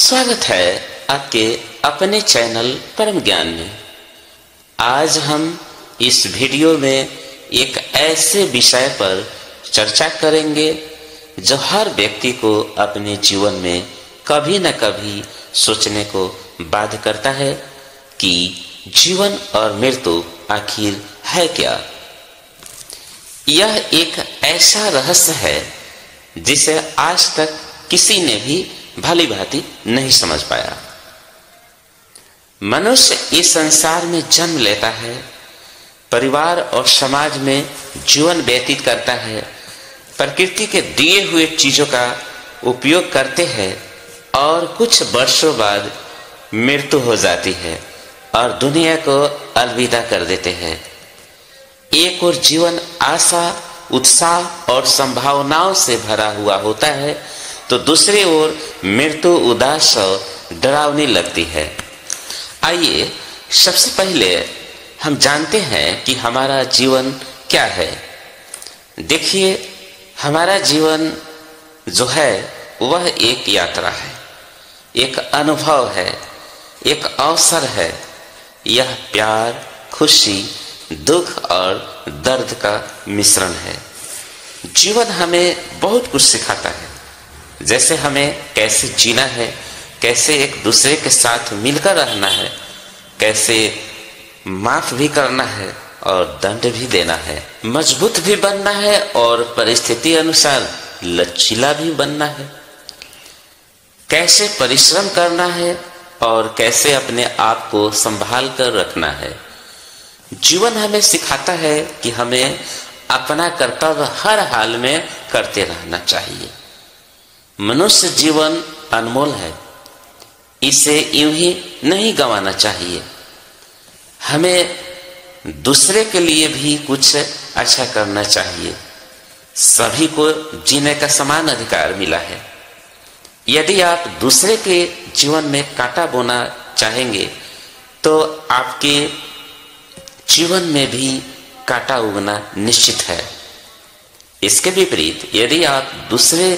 स्वागत है आपके अपने चैनल परम ज्ञान में। आज हम इस वीडियो में एक ऐसे विषय पर चर्चा करेंगे जो हर व्यक्ति को अपने जीवन में कभी न कभी सोचने को बाध्य करता है कि जीवन और मृत्यु आखिर है क्या। यह एक ऐसा रहस्य है जिसे आज तक किसी ने भी भली भांति नहीं समझ पाया। मनुष्य इस संसार में जन्म लेता है, परिवार और समाज में जीवन व्यतीत करता है, प्रकृति के दिए हुए चीजों का उपयोग करते हैं और कुछ वर्षों बाद मृत्यु हो जाती है और दुनिया को अलविदा कर देते हैं। एक और जीवन आशा, उत्साह और संभावनाओं से भरा हुआ होता है तो दूसरी ओर मृत्यु उदास और डरावनी लगती है। आइए सबसे पहले हम जानते हैं कि हमारा जीवन क्या है। देखिए, हमारा जीवन जो है वह एक यात्रा है, एक अनुभव है, एक अवसर है। यह प्यार, खुशी, दुख और दर्द का मिश्रण है। जीवन हमें बहुत कुछ सिखाता है, जैसे हमें कैसे जीना है, कैसे एक दूसरे के साथ मिलकर रहना है, कैसे माफ भी करना है और दंड भी देना है, मजबूत भी बनना है और परिस्थिति अनुसार लचीला भी बनना है, कैसे परिश्रम करना है और कैसे अपने आप को संभाल कर रखना है। जीवन हमें सिखाता है कि हमें अपना कर्तव्य हर हाल में करते रहना चाहिए। मनुष्य जीवन अनमोल है, इसे यूं ही नहीं गंवाना चाहिए। हमें दूसरे के लिए भी कुछ अच्छा करना चाहिए। सभी को जीने का समान अधिकार मिला है। यदि आप दूसरे के जीवन में कांटा बोना चाहेंगे तो आपके जीवन में भी कांटा उगना निश्चित है। इसके विपरीत यदि आप दूसरे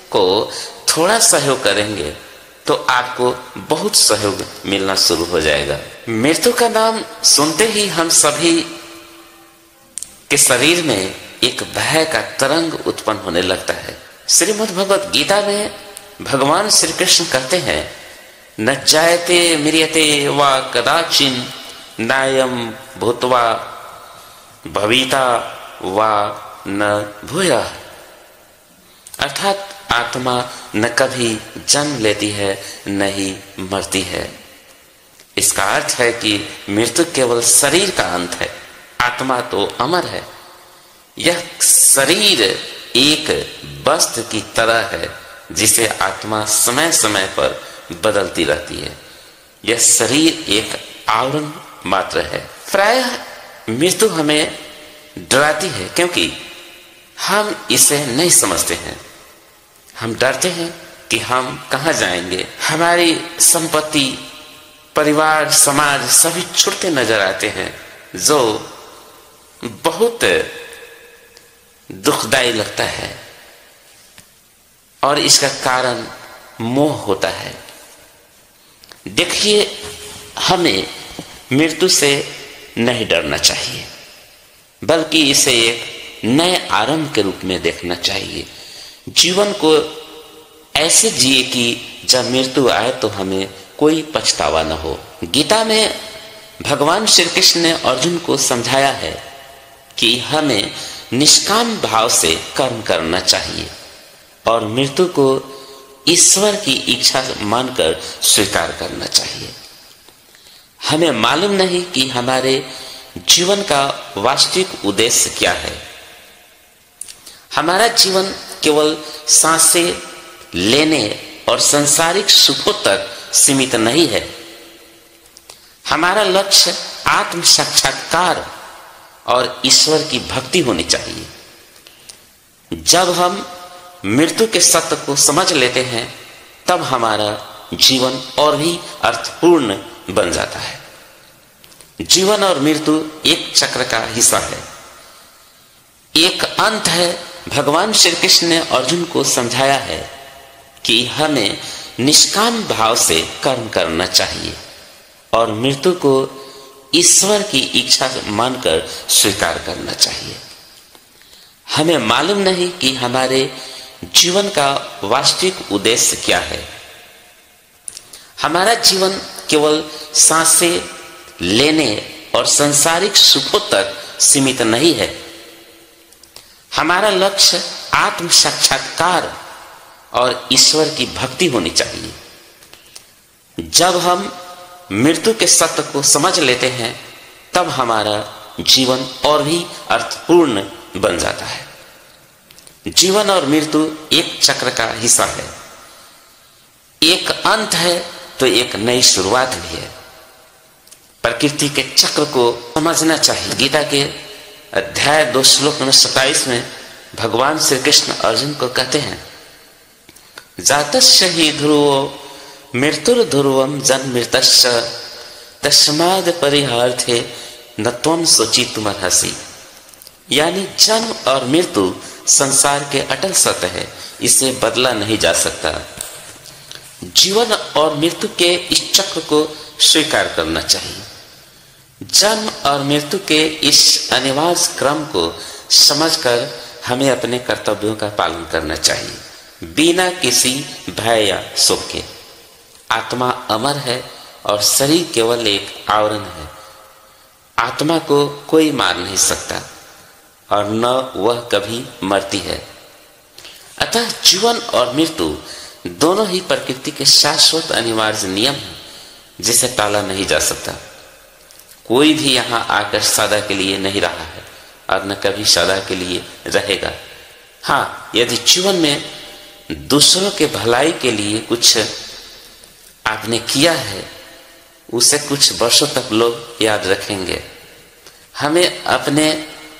को थोड़ा सहयोग करेंगे तो आपको बहुत सहयोग मिलना शुरू हो जाएगा। मृत्यु का नाम सुनते ही हम सभी के शरीर में एक भय का तरंग उत्पन्न होने लगता है। श्रीमद् भगवद गीता में भगवान श्री कृष्ण कहते हैं, न जायते म्रियते वा कदाचिन नायम भूत्वा भविता वा न भूयः। अर्थात आत्मा न कभी जन्म लेती है न ही मरती है। इसका अर्थ है कि मृत्यु केवल शरीर का अंत है, आत्मा तो अमर है। यह शरीर एक वस्त्र की तरह है जिसे आत्मा समय समय पर बदलती रहती है। यह शरीर एक आवरण मात्र है। प्रायः मृत्यु हमें डराती है क्योंकि हम इसे नहीं समझते हैं। हम डरते हैं कि हम कहाँ जाएंगे। हमारी संपत्ति, परिवार, समाज सभी छूटते नजर आते हैं, जो बहुत दुखदायी लगता है और इसका कारण मोह होता है। देखिए, हमें मृत्यु से नहीं डरना चाहिए, बल्कि इसे एक नए आरंभ के रूप में देखना चाहिए। जीवन को ऐसे जिए कि जब मृत्यु आए तो हमें कोई पछतावा न हो। गीता में भगवान श्री कृष्ण ने अर्जुन को समझाया है कि हमें निष्काम भाव से कर्म करना चाहिए और मृत्यु को ईश्वर की इच्छा मानकर स्वीकार करना चाहिए। हमें मालूम नहीं कि हमारे जीवन का वास्तविक उद्देश्य क्या है। हमारा जीवन केवल सांसें लेने और सांसारिक सुखों तक सीमित नहीं है। हमारा लक्ष्य आत्म साक्षात्कार और ईश्वर की भक्ति होनी चाहिए। जब हम मृत्यु के सत्य को समझ लेते हैं तब हमारा जीवन और भी अर्थपूर्ण बन जाता है। जीवन और मृत्यु एक चक्र का हिस्सा है, एक अंत है। भगवान श्री कृष्ण ने अर्जुन को समझाया है कि हमें निष्काम भाव से कर्म करना चाहिए और मृत्यु को ईश्वर की इच्छा मानकर स्वीकार करना चाहिए। हमें मालूम नहीं कि हमारे जीवन का वास्तविक उद्देश्य क्या है। हमारा जीवन केवल सांसें लेने और सांसारिक सुखों तक सीमित नहीं है। हमारा लक्ष्य आत्म साक्षात्कार और ईश्वर की भक्ति होनी चाहिए। जब हम मृत्यु के सत्य को समझ लेते हैं तब हमारा जीवन और भी अर्थपूर्ण बन जाता है। जीवन और मृत्यु एक चक्र का हिस्सा है। एक अंत है तो एक नई शुरुआत भी है। प्रकृति के चक्र को समझना चाहिए। गीता के अध्याय 2 श्लोक नंबर 27 में भगवान श्री कृष्ण अर्जुन को कहते हैं, जातस्य हि ध्रुवो मृत्युर्ध्रुवम जन्मृतस्य तस्माद् परिहार्थे न त्वं शोचितुमर्हसि। यानी जन्म और मृत्यु संसार के अटल सत्य है, इसे बदला नहीं जा सकता। जीवन और मृत्यु के इस चक्र को स्वीकार करना चाहिए। जन्म और मृत्यु के इस अनिवार्य क्रम को समझकर हमें अपने कर्तव्यों का पालन करना चाहिए, बिना किसी भय या शोक के। आत्मा अमर है और शरीर केवल एक आवरण है। आत्मा को कोई मार नहीं सकता और न वह कभी मरती है। अतः जीवन और मृत्यु दोनों ही प्रकृति के शाश्वत अनिवार्य नियम हैं, जिसे टाला नहीं जा सकता। कोई भी यहाँ आकर सदा के लिए नहीं रहा है और न कभी सदा के लिए रहेगा। हाँ, यदि जीवन में दूसरों के भलाई के लिए कुछ आपने किया है, उसे कुछ वर्षों तक लोग याद रखेंगे। हमें अपने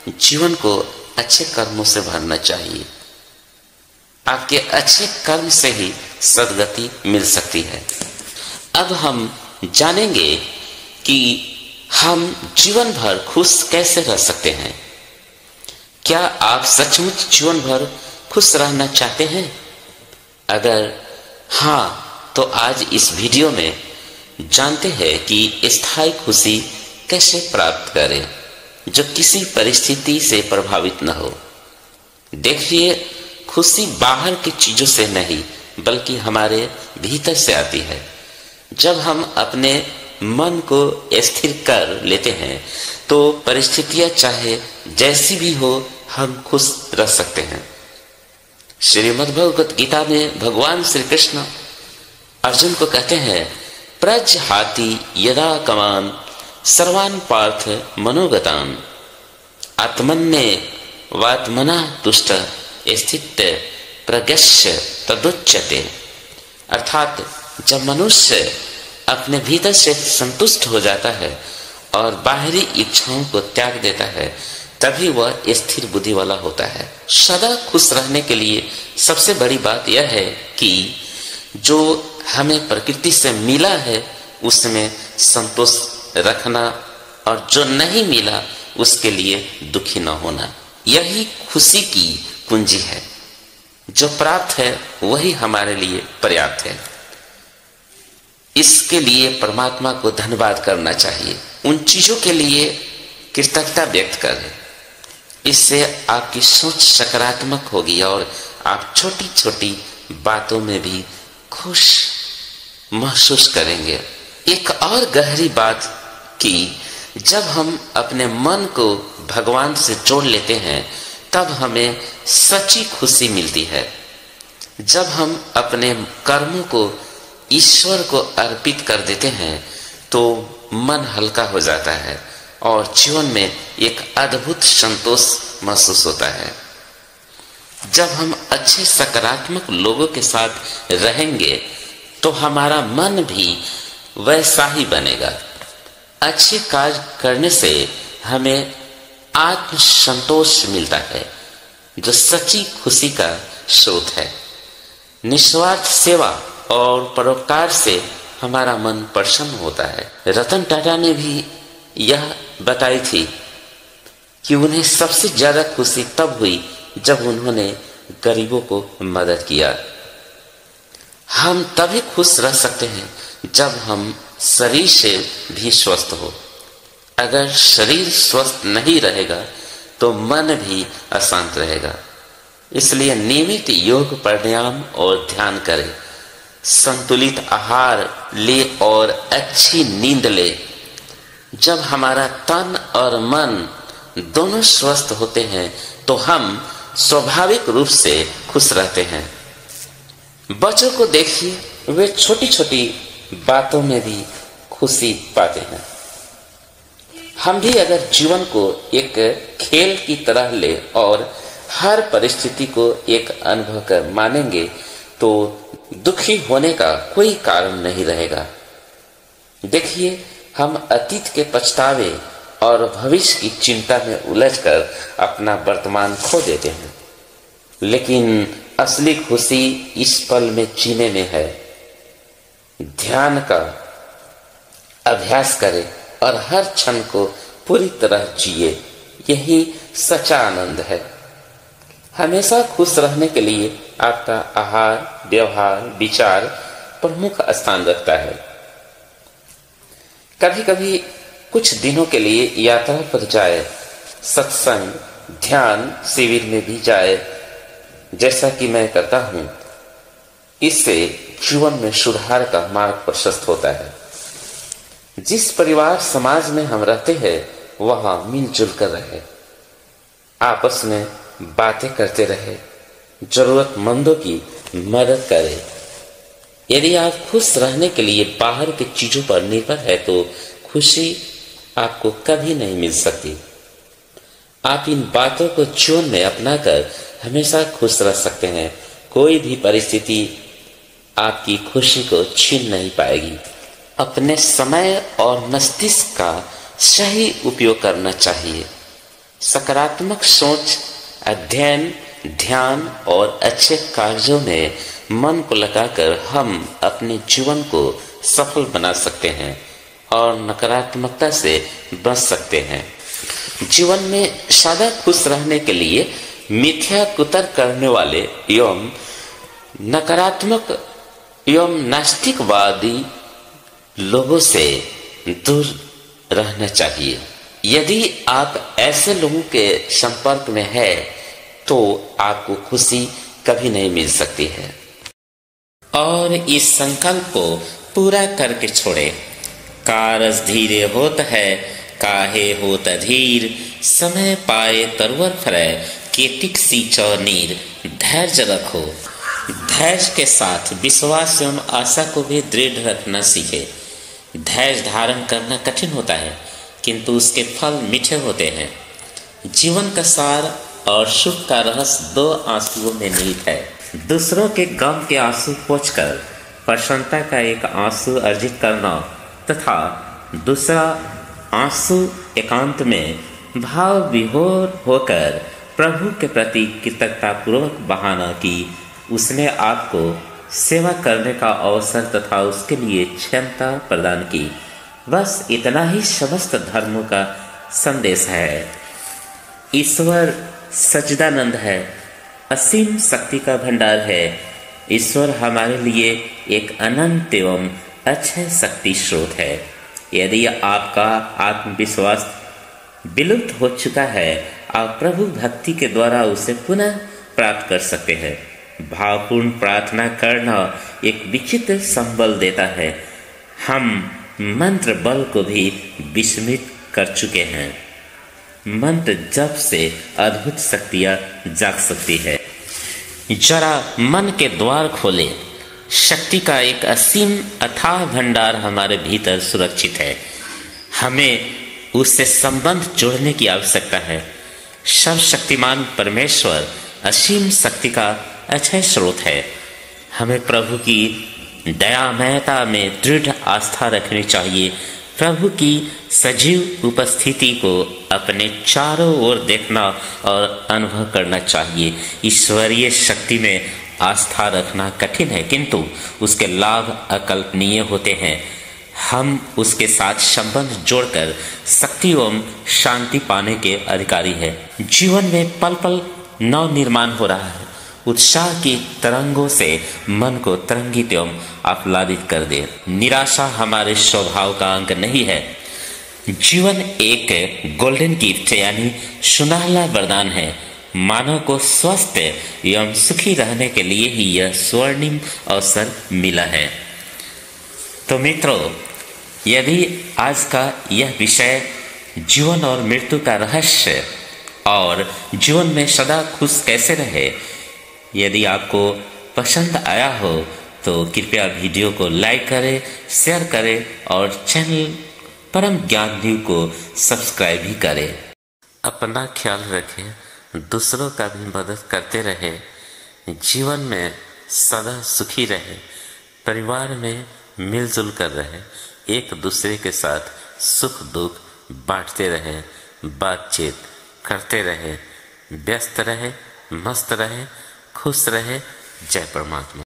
जीवन को अच्छे कर्मों से भरना चाहिए। आपके अच्छे कर्म से ही सद्गति मिल सकती है। अब हम जानेंगे कि हम जीवन भर खुश कैसे रह सकते हैं। क्या आप सचमुच जीवन भर खुश रहना चाहते हैं? अगर हाँ, तो आज इस वीडियो में जानते हैं कि स्थायी खुशी कैसे प्राप्त करें, जो किसी परिस्थिति से प्रभावित न हो। देखिए, खुशी बाहर की चीजों से नहीं बल्कि हमारे भीतर से आती है। जब हम अपने मन को स्थिर कर लेते हैं तो परिस्थितियां चाहे जैसी भी हो, हम खुश रह सकते हैं। श्रीमद् भगवत गीता में भगवान श्री कृष्ण अर्जुन को कहते हैं, प्रजहाति यदा कमान सर्वान पार्थ मनोगतान आत्मन्ये वात्मना तुष्ट स्थित प्रज्ञस्य तदुच्यते। अर्थात जब मनुष्य अपने भीतर से संतुष्ट हो जाता है और बाहरी इच्छाओं को त्याग देता है, तभी वह स्थिर बुद्धि वाला होता है। सदा खुश रहने के लिए सबसे बड़ी बात यह है कि जो हमें प्रकृति से मिला है उसमें संतोष रखना और जो नहीं मिला उसके लिए दुखी न होना। यही खुशी की कुंजी है। जो प्राप्त है वही हमारे लिए पर्याप्त है। इसके लिए परमात्मा को धन्यवाद करना चाहिए। उन चीजों के लिए कृतज्ञता व्यक्त करें। इससे आपकी सोच सकारात्मक होगी और आप छोटी छोटी बातों में भी खुश महसूस करेंगे। एक और गहरी बात कि जब हम अपने मन को भगवान से जोड़ लेते हैं तब हमें सच्ची खुशी मिलती है। जब हम अपने कर्मों को ईश्वर को अर्पित कर देते हैं तो मन हल्का हो जाता है और जीवन में एक अद्भुत संतोष महसूस होता है। जब हम अच्छे सकारात्मक लोगों के साथ रहेंगे तो हमारा मन भी वैसा ही बनेगा। अच्छे कार्य करने से हमें आत्म संतोष मिलता है, जो सच्ची खुशी का स्रोत है। निस्वार्थ सेवा और परोपकार से हमारा मन प्रसन्न होता है। रतन टाटा ने भी यह बताई थी कि उन्हें सबसे ज्यादा खुशी तब हुई जब उन्होंने गरीबों को मदद किया। हम तभी खुश रह सकते हैं जब हम शरीर से भी स्वस्थ हो। अगर शरीर स्वस्थ नहीं रहेगा तो मन भी अशांत रहेगा। इसलिए नियमित योग प्राणायाम और ध्यान करें, संतुलित आहार ले और अच्छी नींद ले। जब हमारा तन और मन दोनों स्वस्थ होते हैं तो हम स्वाभाविक रूप से खुश रहते हैं। बच्चों को देखिए, वे छोटी छोटी बातों में भी खुशी पाते हैं। हम भी अगर जीवन को एक खेल की तरह ले और हर परिस्थिति को एक अनुभव कर मानेंगे तो दुखी होने का कोई कारण नहीं रहेगा। देखिए, हम अतीत के पछतावे और भविष्य की चिंता में उलझकर अपना वर्तमान खो देते हैं, लेकिन असली खुशी इस पल में जीने में है। ध्यान का अभ्यास करें और हर क्षण को पूरी तरह जिए, यही सच्चा आनंद है। हमेशा खुश रहने के लिए आपका आहार, व्यवहार, विचार प्रमुख स्थान रखता है। कभी कभी कुछ दिनों के लिए यात्रा पर जाए, सत्संग, ध्यान शिविर में भी जाए, जैसा कि मैं करता हूं। इससे जीवन में सुधार का मार्ग प्रशस्त होता है। जिस परिवार समाज में हम रहते हैं वहां मिलजुल कर रहे, आपस में बातें करते रहे, जरूरतमंदों की मदद करें। यदि आप खुश रहने के लिए बाहर की चीजों पर निर्भर है तो खुशी आपको कभी नहीं मिल सकती। आप इन बातों को जीवन में अपनाकर हमेशा खुश रह सकते हैं। कोई भी परिस्थिति आपकी खुशी को छीन नहीं पाएगी। अपने समय और मस्तिष्क का सही उपयोग करना चाहिए। सकारात्मक सोच, अध्ययन, ध्यान और अच्छे कार्यों में मन को लगाकर हम अपने जीवन को सफल बना सकते हैं और नकारात्मकता से बच सकते हैं। जीवन में सदा खुश रहने के लिए मिथ्या कुतर्क करने वाले एवं नकारात्मक एवं नास्तिकवादी लोगों से दूर रहना चाहिए। यदि आप ऐसे लोगों के संपर्क में हैं तो आपको खुशी कभी नहीं मिल सकती है। और इस संकल्प को पूरा करके छोड़े। कारज धीरे होत है, काहे होत धीर, समय पाए तरवर फरे, केटिक सींचो नीर। धैर्य रखो। धैर्य के साथ विश्वास एवं आशा को भी दृढ़ रखना सीखे। धैर्य धारण करना कठिन होता है, किंतु उसके फल मीठे होते हैं। जीवन का सार और सुख का रहस्य दो आंसुओं में निहित है। दूसरों के गम के आंसू पोंछकर प्रसन्नता का एक आंसू अर्जित करना तथा दूसरा आंसू एकांत में भाव विभोर होकर प्रभु के प्रति कृतज्ञता पूर्वक बहाना कि उसने आपको सेवा करने का अवसर तथा उसके लिए क्षमता प्रदान की। बस इतना ही समस्त धर्मों का संदेश है। ईश्वर सच्चिदानंद है, असीम शक्ति का भंडार है। ईश्वर हमारे लिए एक अनंत एवं अक्षय शक्ति स्रोत है। यदि आपका आत्मविश्वास विलुप्त हो चुका है, आप प्रभु भक्ति के द्वारा उसे पुनः प्राप्त कर सकते हैं। भावपूर्ण प्रार्थना करना एक विचित्र संबल देता है। हम मंत्र बल को भी विस्मृत कर चुके हैं। मंत्र जप से अद्भुत शक्तियां जाग सकती है। जरा मन के द्वार खोले। शक्ति का एक असीम अथाह भंडार हमारे भीतर सुरक्षित है। हमें उससे संबंध जोड़ने की आवश्यकता है। सर्वशक्तिमान परमेश्वर असीम शक्ति का अक्षय स्रोत है। हमें प्रभु की दयामयता में दृढ़ आस्था रखनी चाहिए। प्रभु की सजीव उपस्थिति को अपने चारों ओर देखना और अनुभव करना चाहिए। ईश्वरीय शक्ति में आस्था रखना कठिन है, किंतु उसके लाभ अकल्पनीय होते हैं। हम उसके साथ संबंध जोड़कर शक्ति एवं शांति पाने के अधिकारी हैं। जीवन में पल पल नव निर्माण हो रहा है उत्साह की तरंगों से मन को तरंगित एवं आह्लादित कर दे। निराशा हमारे स्वभाव का अंग नहीं है। जीवन एक गोल्डन गिफ्ट यानी सुनहला वरदान है। मानव को स्वस्थ एवं सुखी रहने के लिए ही यह स्वर्णिम अवसर मिला है। तो मित्रों, यदि आज का यह विषय जीवन और मृत्यु का रहस्य और जीवन में सदा खुश कैसे रहे, यदि आपको पसंद आया हो तो कृपया वीडियो को लाइक करें, शेयर करें और चैनल परम ज्ञान न्यूज को सब्सक्राइब भी करें। अपना ख्याल रखें, दूसरों का भी मदद करते रहें, जीवन में सदा सुखी रहें, परिवार में मिलजुल कर रहें, एक दूसरे के साथ सुख दुख बांटते रहें, बातचीत करते रहें, व्यस्त रहें, मस्त रहें, खुश रहें। जय परमात्मा।